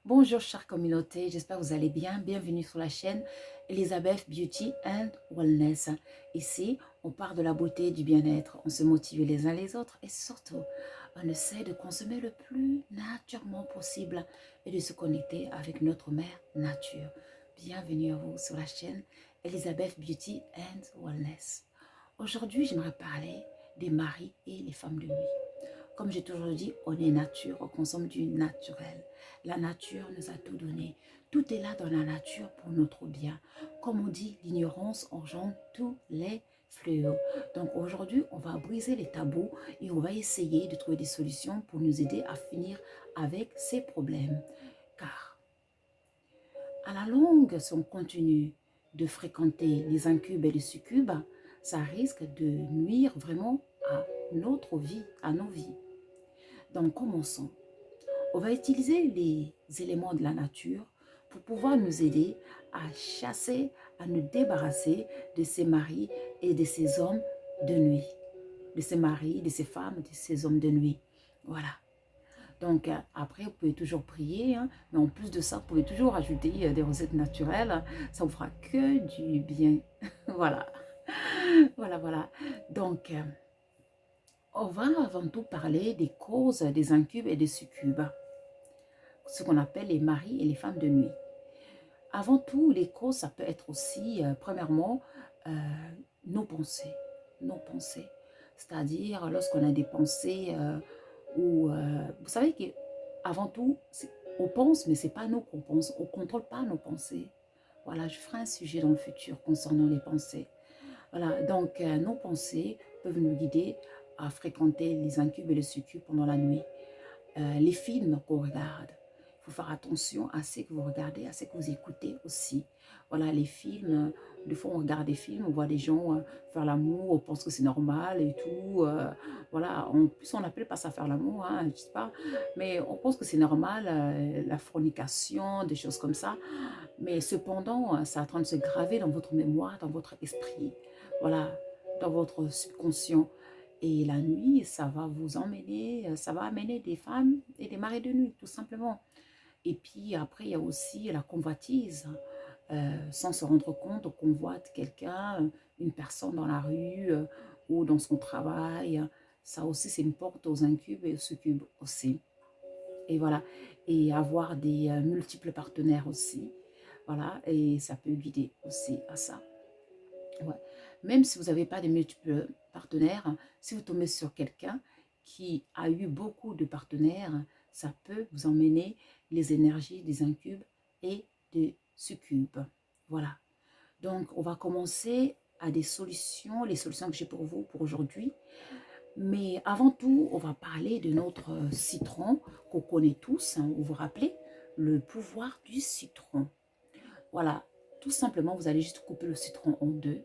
Bonjour chère communauté, j'espère que vous allez bien. Bienvenue sur la chaîne Elizabeth Beauty and Wellness. Ici, on part de la beauté et du bien-être, on se motive les uns les autres et surtout, on essaie de consommer le plus naturellement possible et de se connecter avec notre mère nature. Bienvenue à vous sur la chaîne Elizabeth Beauty and Wellness. Aujourd'hui, j'aimerais parler des maris et les femmes de nuit. Comme j'ai toujours dit, on est nature, on consomme du naturel. La nature nous a tout donné. Tout est là dans la nature pour notre bien. Comme on dit, l'ignorance engendre tous les fléaux. Donc aujourd'hui, on va briser les tabous et on va essayer de trouver des solutions pour nous aider à finir avec ces problèmes. Car à la longue, si on continue de fréquenter les incubes et les succubes, ça risque de nuire vraiment à notre vie, à nos vies. Donc commençons. On va utiliser les éléments de la nature pour pouvoir nous aider à chasser, à nous débarrasser de ces maris et de ces hommes de nuit. De ces maris, de ces femmes, de ces hommes de nuit. Voilà. Donc après, vous pouvez toujours prier, hein, mais en plus de ça, vous pouvez toujours ajouter des recettes naturelles. Ça vous fera que du bien. Voilà. Voilà, voilà. Donc, on va avant tout parler des causes des incubes et des succubes, ce qu'on appelle les maris et les femmes de nuit. Avant tout, les causes, ça peut être aussi, premièrement, euh, nos pensées. Nos pensées. C'est-à-dire, lorsqu'on a des pensées où, vous savez qu'avant tout, on pense, mais ce n'est pas nous qu'on pense. On ne contrôle pas nos pensées. Voilà, je ferai un sujet dans le futur concernant les pensées. Voilà, donc nos pensées peuvent nous guider à fréquenter les incubes et les succubes pendant la nuit. Les films qu'on regarde. Il faut faire attention à ce que vous regardez, à ce que vous écoutez aussi. Voilà, les films, des fois on regarde des films, on voit des gens faire l'amour, on pense que c'est normal et tout. Voilà, en plus on n'appelle pas ça faire l'amour, hein, je sais pas, mais on pense que c'est normal, la fornication, des choses comme ça. Mais cependant, ça est en train de se graver dans votre mémoire, dans votre esprit, voilà, dans votre subconscient. Et la nuit, ça va vous emmener, ça va amener des femmes et des maris de nuit, tout simplement. Et puis après, il y a aussi la convoitise. Sans se rendre compte, on convoite quelqu'un, une personne dans la rue ou dans son travail. Ça aussi, c'est une porte aux incubes et aux succubes aussi. Et voilà. Et avoir des multiples partenaires aussi. Voilà. Et ça peut guider aussi à ça. Ouais. Même si vous n'avez pas de multiples partenaires, si vous tombez sur quelqu'un qui a eu beaucoup de partenaires, ça peut vous emmener les énergies des incubes et des succubes. Voilà. Donc, on va commencer à des solutions, les solutions que j'ai pour vous pour aujourd'hui. Mais avant tout, on va parler de notre citron qu'on connaît tous, hein, vous vous rappelez, le pouvoir du citron. Voilà, tout simplement, vous allez juste couper le citron en deux.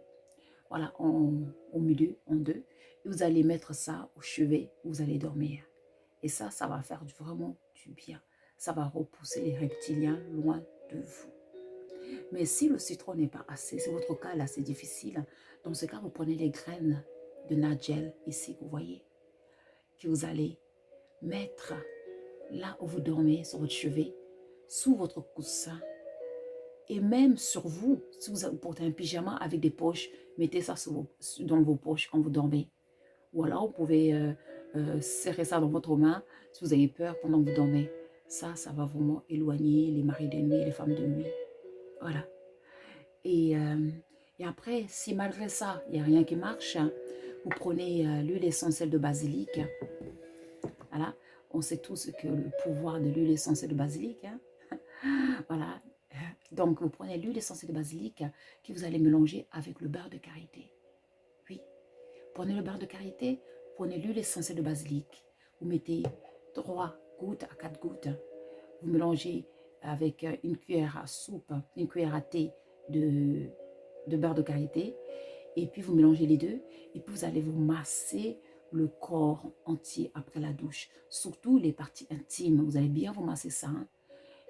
Voilà, au milieu, en deux. Et vous allez mettre ça au chevet, vous allez dormir. Et ça va faire vraiment du bien. Ça va repousser les reptiliens loin de vous. Mais si le citron n'est pas assez, si votre cas là c'est difficile, dans ce cas, vous prenez les graines de Nigel, ici, vous voyez, que vous allez mettre là où vous dormez, sur votre chevet, sous votre coussin, et même sur vous, si vous portez un pyjama avec des poches, mettez ça dans vos poches quand vous dormez. Ou alors, vous pouvez serrer ça dans votre main si vous avez peur pendant que vous dormez. Ça va vraiment éloigner les maris de nuit, les femmes de nuit. Voilà. Et, euh, et après, si malgré ça, il n'y a rien qui marche, vous prenez l'huile essentielle de basilic. Voilà. On sait tous que le pouvoir de l'huile essentielle de basilic. Hein. Voilà. Donc, vous prenez l'huile essentielle de basilic que vous allez mélanger avec le beurre de karité. Oui. Prenez le beurre de karité, prenez l'huile essentielle de basilic. Vous mettez 3 gouttes à 4 gouttes. Vous mélangez avec une cuillère à soupe, une cuillère à thé de beurre de karité. Et puis, vous mélangez les deux. Et puis, vous allez vous masser le corps entier après la douche. Surtout les parties intimes. Vous allez bien vous masser ça. Hein.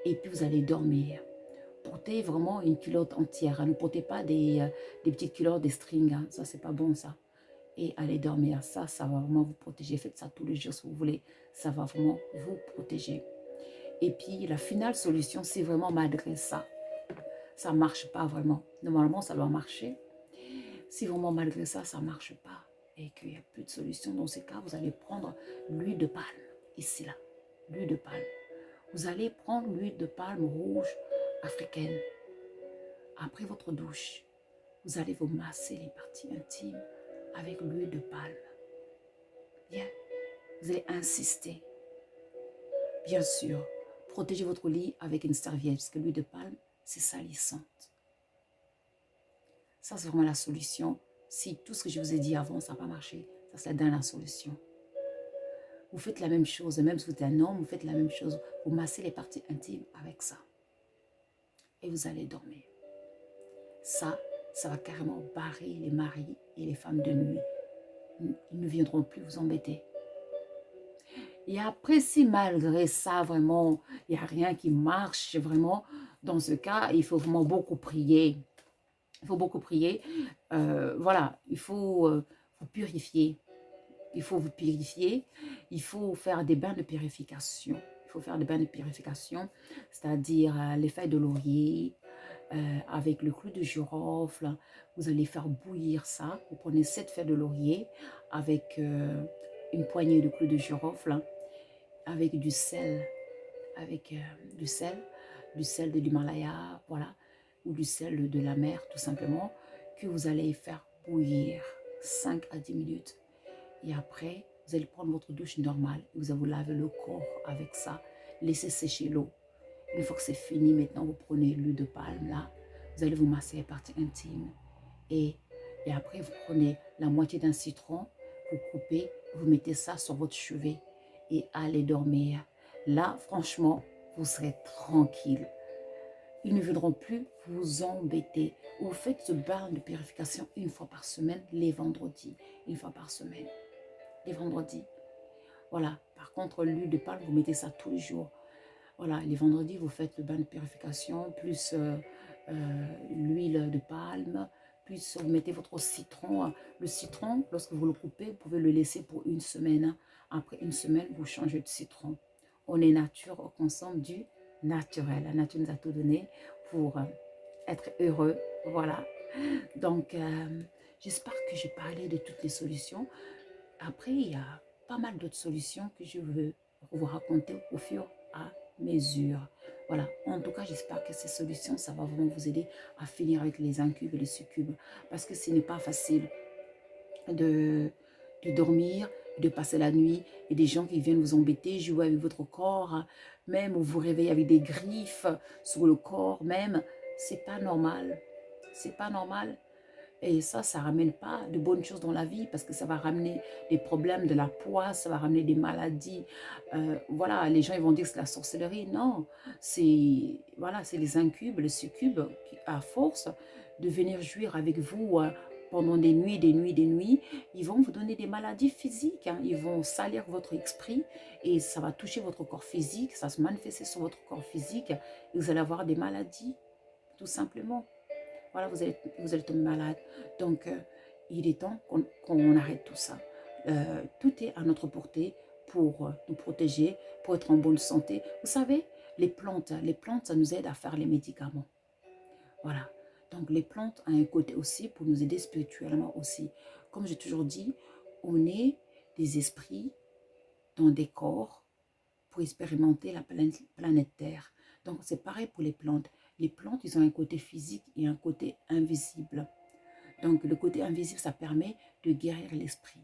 Et puis, vous allez dormir. Portez vraiment une culotte entière. Hein. Ne portez pas des petites culottes, des strings. Hein. Ça, c'est pas bon, ça. Et allez dormir. Ça va vraiment vous protéger. Faites ça tous les jours si vous voulez. Ça va vraiment vous protéger. Et puis, la finale solution, c'est vraiment malgré ça, ça ne marche pas vraiment. Normalement, ça doit marcher. Si vraiment malgré ça, ça ne marche pas et qu'il n'y a plus de solution, dans ces cas, vous allez prendre l'huile de palme, ici, là, l'huile de palme. Vous allez prendre l'huile de palme rouge africaine. Après votre douche, vous allez vous masser les parties intimes avec l'huile de palme. Bien, vous allez insister. Bien sûr, protégez votre lit avec une serviette, parce que l'huile de palme, c'est salissante. Ça, c'est vraiment la solution. Si tout ce que je vous ai dit avant, ça n'a pas marché, ça, c'est la dernière solution. Vous faites la même chose, même si vous êtes un homme, vous faites la même chose. Vous massez les parties intimes avec ça. Et vous allez dormir. Ça va carrément barrer les maris et les femmes de nuit. Ils ne viendront plus vous embêter. Et après, si malgré ça, vraiment, il n'y a rien qui marche, vraiment, dans ce cas, il faut vraiment beaucoup prier. Il faut beaucoup prier. Voilà, il faut vous purifier. Il faut vous purifier. Il faut faire des bains de purification. Il faut faire des bains de purification, c'est-à-dire les feuilles de laurier, avec le clou de girofle. Vous allez faire bouillir ça. Vous prenez 7 feuilles de laurier avec une poignée de clou de girofle, avec du sel, du sel de l'Himalaya, voilà, ou du sel de la mer, tout simplement, que vous allez faire bouillir 5 à 10 minutes. Et après, vous allez prendre votre douche normale. Vous allez vous laver le corps avec ça. Laissez sécher l'eau. Une fois que c'est fini, maintenant, vous prenez l'huile de palme, là. Vous allez vous masser les parties intimes. Et après, vous prenez la moitié d'un citron, vous coupez, vous mettez ça sur votre chevet et allez dormir. Là, franchement, vous serez tranquille. Ils ne viendront plus vous embêter. Vous faites ce bain de purification une fois par semaine, les vendredis. Une fois par semaine, les vendredis. Voilà. Par contre, l'huile de palme, vous mettez ça tous les jours. Voilà, les vendredis, vous faites le bain de purification, plus l'huile de palme, plus vous mettez votre citron. Le citron, lorsque vous le coupez, vous pouvez le laisser pour une semaine. Après une semaine, vous changez de citron. On est nature, on consomme du naturel. La nature nous a tout donné pour être heureux. Voilà. Donc, j'espère que j'ai parlé de toutes les solutions. Après, il y a pas mal d'autres solutions que je veux vous raconter au fur et à mesure. Voilà, en tout cas, j'espère que ces solutions, ça va vraiment vous aider à finir avec les incubes et les succubes. Parce que ce n'est pas facile de dormir, de passer la nuit. Et des gens qui viennent vous embêter, jouer avec votre corps, même vous réveiller avec des griffes sur le corps même. C'est pas normal. C'est pas normal. Et ça ramène pas de bonnes choses dans la vie parce que ça va ramener des problèmes de la poisse, ça va ramener des maladies. Voilà, les gens ils vont dire que c'est la sorcellerie. Non, c'est voilà, c'est les incubes, les succubes qui, à force de venir jouir avec vous pendant des nuits, des nuits, des nuits, ils vont vous donner des maladies physiques. Hein. Ils vont salir votre esprit et ça va toucher votre corps physique, ça va se manifester sur votre corps physique et vous allez avoir des maladies, tout simplement. Voilà, vous allez tomber malade. Donc, il est temps qu'on arrête tout ça. Tout est à notre portée pour nous protéger, pour être en bonne santé. Vous savez, les plantes, ça nous aide à faire les médicaments. Voilà. Donc, les plantes ont un côté aussi pour nous aider spirituellement aussi. Comme j'ai toujours dit, on est des esprits dans des corps pour expérimenter la planète Terre. Donc, c'est pareil pour les plantes. Les plantes, ils ont un côté physique et un côté invisible. Donc, le côté invisible, ça permet de guérir l'esprit.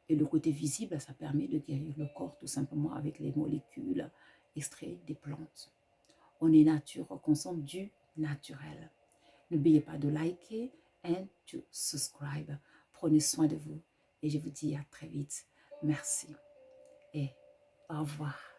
Et le côté visible, ça permet de guérir le corps, tout simplement, avec les molécules extraites des plantes. On est nature, on consomme du naturel. N'oubliez pas de liker et de subscribe. Prenez soin de vous. Et je vous dis à très vite. Merci et au revoir.